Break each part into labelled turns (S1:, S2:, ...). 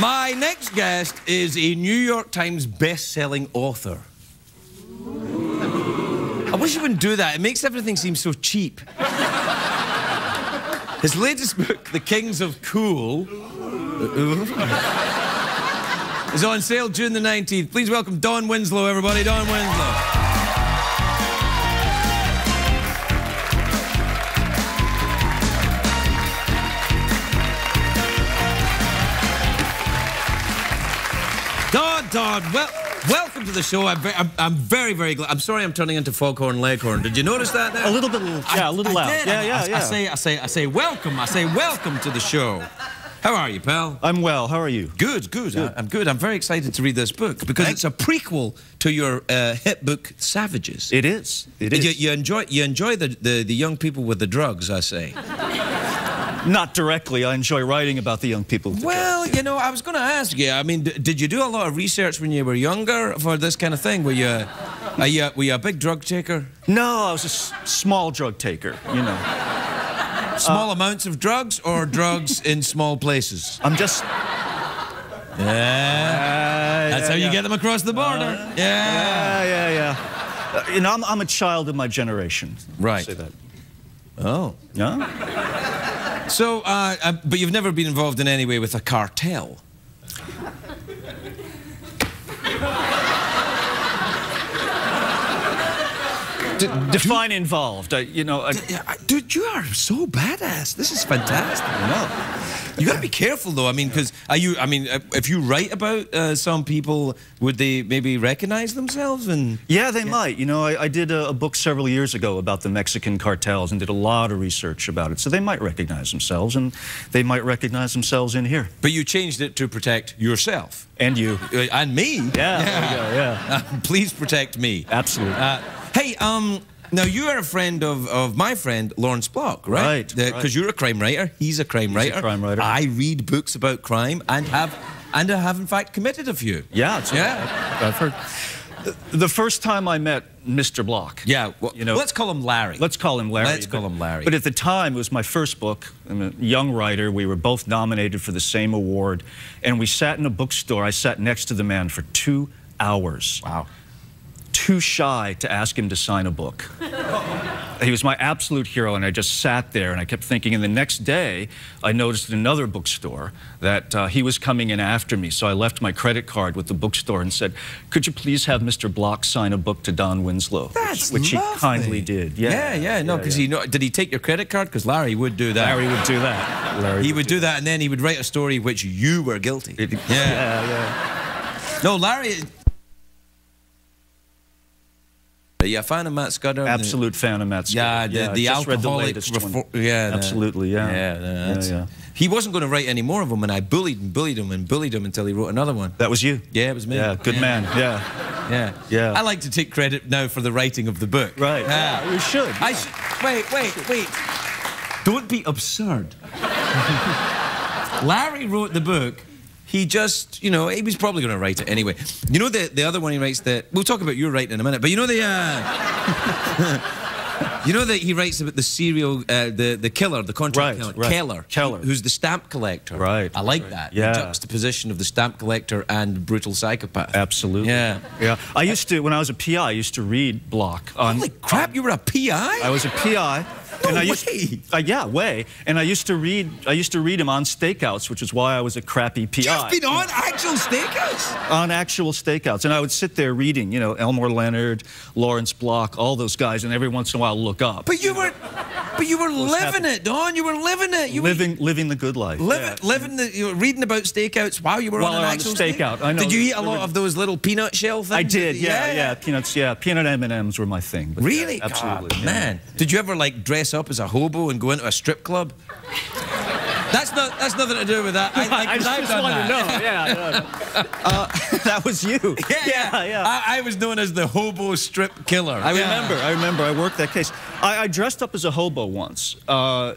S1: My next guest is a New York Times best-selling author. I wish you wouldn't do that. It makes everything seem so cheap. His latest book, The Kings of Cool, is on sale June the 19th. Please welcome Don Winslow, everybody. Don Winslow. Don, welcome to the show. I'm very, very glad. I'm sorry I'm turning into Foghorn Leghorn. Did you notice that there?
S2: A little bit, yeah, a little loud.
S1: Did.
S2: Yeah.
S1: I say welcome. I say welcome to the show. How are you, pal?
S2: I'm well. How are you?
S1: Good. I'm good. I'm very excited to read this book because it's a prequel to your hit book, Savages.
S2: It is. It is.
S1: You enjoy the young people with the drugs, I say.
S2: Not directly. I enjoy writing about the young people.
S1: Well, you know, I was going to ask you. I mean, did you do a lot of research when you were younger for this kind of thing? Were you a big drug taker?
S2: No, I was a small drug taker. You know.
S1: Small amounts of drugs or drugs in small places?
S2: I'm just.
S1: That's how you get them across the border.
S2: Yeah. You know, I'm a child of my generation.
S1: Right.
S2: Say that.
S1: Oh.
S2: Yeah.
S1: So, but you've never been involved in any way with a cartel?
S2: Define involved.
S1: Dude, you are so badass. This is fantastic. No. You got to be careful, though. I mean, because if you write about some people, would they maybe recognize themselves? And
S2: yeah, they might. You know, I did a book several years ago about the Mexican cartels and did a lot of research about it. So they might recognize themselves, and they might recognize themselves in here.
S1: But you changed it to protect yourself.
S2: And you.
S1: And me.
S2: Yeah.
S1: Please protect me.
S2: Absolutely.
S1: Hey, now you are a friend of my friend Lawrence Block, right?
S2: Right.
S1: Because you're a crime writer. He's a crime writer.
S2: A crime writer.
S1: I read books about crime and have in fact committed a few.
S2: Yeah. I've heard. The first time I met Mr. Block.
S1: Yeah. Well,
S2: you know,
S1: let's call him Larry.
S2: Let's call him Larry. But at the time, it was my first book. I'm a young writer. We were both nominated for the same award, and we sat in a bookstore. I sat next to the man for 2 hours.
S1: Wow.
S2: Too shy to ask him to sign a book. He was my absolute hero, and I just sat there, and I kept thinking, and the next day, I noticed at another bookstore that he was coming in after me, so I left my credit card with the bookstore and said, could you please have Mr. Block sign a book to Don Winslow?
S1: That's
S2: which
S1: lovely.
S2: He kindly did.
S1: No, because did he take your credit card? Because Larry would do that.
S2: Larry would do that.
S1: He would do that, and then he would write a story which you were guilty.
S2: Yeah.
S1: No, Larry... Are you a fan of Matt Scudder?
S2: Absolute fan of Matt Scudder.
S1: Yeah, the alcoholic.
S2: Absolutely, yeah.
S1: He wasn't going to write any more of them, and I bullied him until he wrote another one.
S2: That was you?
S1: Yeah, it was me.
S2: Yeah, good man. Yeah.
S1: I like to take credit now for the writing of the book.
S2: Right. You should.
S1: Wait. Don't be absurd. Larry wrote the book. He just, you know, he was probably going to write it anyway. You know the other one he writes that... We'll talk about your writing in a minute, but you know the... you know that he writes about the serial... the killer, the contract killer. Keller. Who's the stamp collector.
S2: Right.
S1: I like that.
S2: Yeah.
S1: The juxtaposition of the stamp collector and brutal psychopath.
S2: Absolutely.
S1: Yeah.
S2: I used to, when I was a PI, I used to read Block.
S1: Holy crap, you were a PI?
S2: I was a PI.
S1: No way.
S2: And I used to read him on stakeouts, which is why I was a crappy PI.
S1: You've been on actual stakeouts?
S2: On actual stakeouts. And I would sit there reading, you know, Elmore Leonard, Lawrence Block, all those guys, and every once in a while look up.
S1: But you were living it, Don. You were living it.
S2: Living the good life.
S1: You were reading about stakeouts while you were on an actual stakeout.
S2: I know.
S1: Did you eat a lot of those little peanut shell things?
S2: I did, yeah. Peanuts, peanut M&Ms were my thing. But
S1: really?
S2: Absolutely.
S1: God, man. Did you ever, like, dress up as a hobo and go into a strip club? That's nothing to do with that.
S2: I just want to know. That was you.
S1: Yeah. I was known as the hobo strip killer.
S2: I remember. I worked that case. I dressed up as a hobo once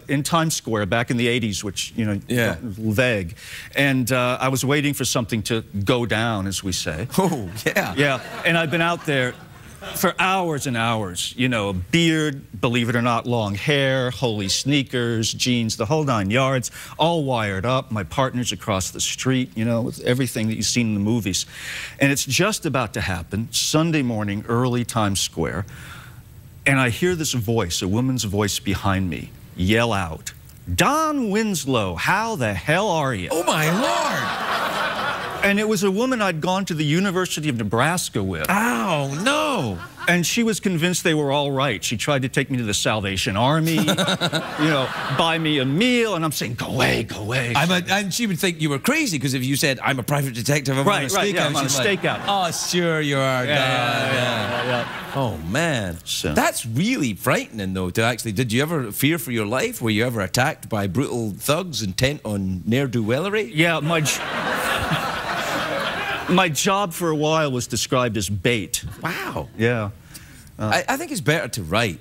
S2: in Times Square back in the 80s, which, you know, vague. And I was waiting for something to go down, as we say.
S1: Oh, yeah.
S2: Yeah. And I've been out there for hours and hours. You know, beard, believe it or not, long hair, holy sneakers, jeans, the whole 9 yards, all wired up. My partner's across the street, you know, with everything that you've seen in the movies. And it's just about to happen, Sunday morning, early Times Square. And I hear this voice, a woman's voice behind me, yell out, "Don Winslow, how the hell are you?"
S1: Oh, my Lord.
S2: And it was a woman I'd gone to the University of Nebraska with.
S1: Oh, no.
S2: And she was convinced they were all right. She tried to take me to the Salvation Army, you know, buy me a meal, and I'm saying, go away, go away.
S1: And she would think you were crazy, because if you said, I'm a private detective, I'm on a stakeout.
S2: Yeah, I'm on a stakeout.
S1: Oh, sure you are.
S2: Yeah.
S1: Oh, man.
S2: So.
S1: That's really frightening, though, to actually... Did you ever fear for your life? Were you ever attacked by brutal thugs intent on ne'er-do-wellery?
S2: Yeah, my job for a while was described as bait.
S1: Wow.
S2: Yeah.
S1: I think it's better to write.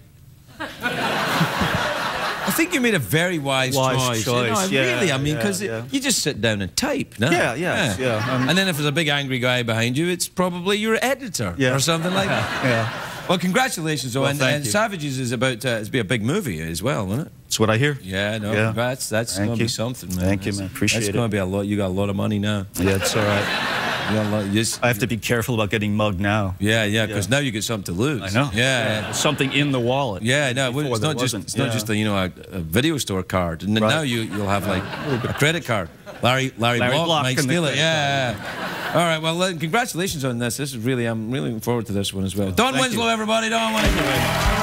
S1: I think you made a very wise choice.
S2: You know,
S1: Really, I mean, because you just sit down and type, no?
S2: Yeah.
S1: And then if there's a big angry guy behind you, it's probably your editor or something like that.
S2: Yeah.
S1: Well, congratulations, though.
S2: Well,
S1: and Savages is about to be a big movie as well, isn't it?
S2: That's what I hear.
S1: Yeah, no, congrats. That's going to be something, man.
S2: Thank you, man. Appreciate it.
S1: That's going to be a lot. You got a lot of money now.
S2: Yeah, it's all right. I have to be careful about getting mugged now.
S1: Yeah, because now you get something to lose.
S2: I know.
S1: Yeah.
S2: Something in the wallet.
S1: Yeah, no, it's not just a video store card, and then now you'll have like a credit card. Larry Block might steal it. Yeah. All right. Well, congratulations on this. This is really, I'm really looking forward to this one as well. Don Winslow, everybody. Don Winslow.